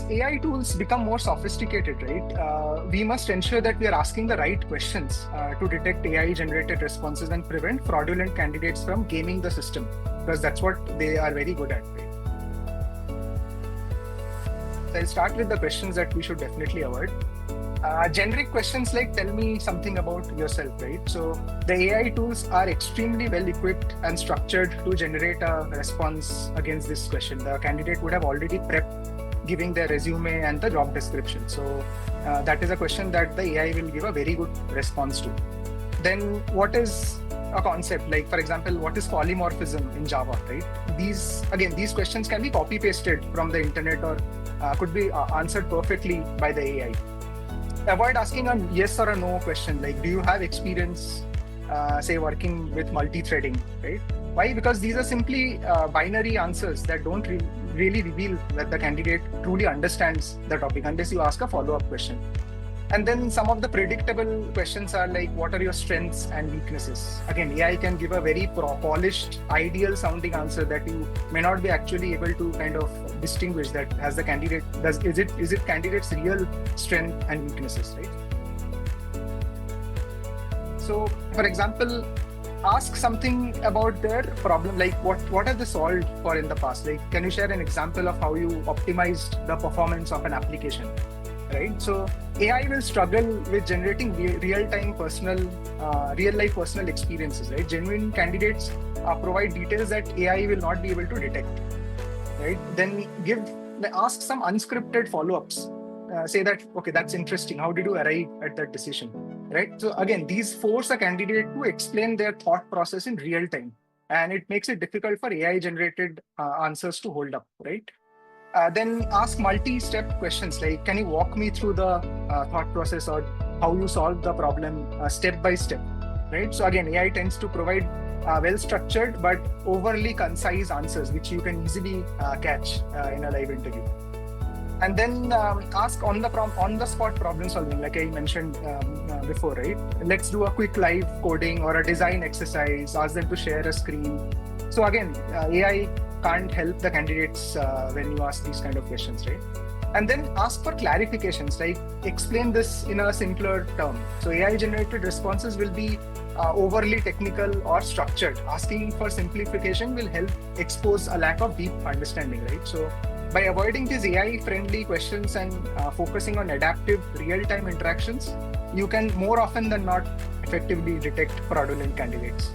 AI tools become more sophisticated, right, we must ensure that we are asking the right questions to detect AI-generated responses and prevent fraudulent candidates from gaming the system, because that's what they are very good at. Right? So I'll start with the questions that we should definitely avoid. Generic questions like tell me something about yourself, right? So the AI tools are extremely well equipped and structured to generate a response against this question. The candidate would have already prepped, giving their resume and the job description. So that is a question that the AI will give a very good response to. Then what is a concept? Like, for example, what is polymorphism in Java, right? These questions can be copy pasted from the internet or could be answered perfectly by the AI. Avoid asking a yes or a no question, like do you have experience, say, working with multi-threading, right? Why? Because these are simply binary answers that don't really reveal that the candidate truly understands the topic unless you ask a follow-up question. And then some of the predictable questions are like, what are your strengths and weaknesses? Again, AI can give a very polished, ideal sounding answer that you may not be actually able to kind of distinguish that as the candidate does. Is it candidate's real strength and weaknesses, right? So, for example, ask something about their problem, like what have they solved for in the past? Like, can you share an example of how you optimized the performance of an application? Right? So AI will struggle with generating real-life personal experiences, right? Genuine candidates provide details that AI will not be able to detect, right? Then ask some unscripted follow-ups. Say that, okay, that's interesting. How did you arrive at that decision, right? So again, these force a candidate to explain their thought process in real time, and it makes it difficult for AI-generated answers to hold up, right? Then ask multi-step questions like, can you walk me through the thought process or how you solve the problem step by step, right? So again, AI tends to provide well-structured but overly concise answers, which you can easily catch in a live interview. And then ask on the spot problem solving, like I mentioned before, right? Let's do a quick live coding or a design exercise, ask them to share a screen. So again, AI can't help the candidates when you ask these kind of questions, right? And then ask for clarifications, like explain this in a simpler term. So AI generated responses will be overly technical or structured. Asking for simplification will help expose a lack of deep understanding, right? So by avoiding these AI friendly questions and focusing on adaptive real-time interactions, you can more often than not effectively detect fraudulent candidates.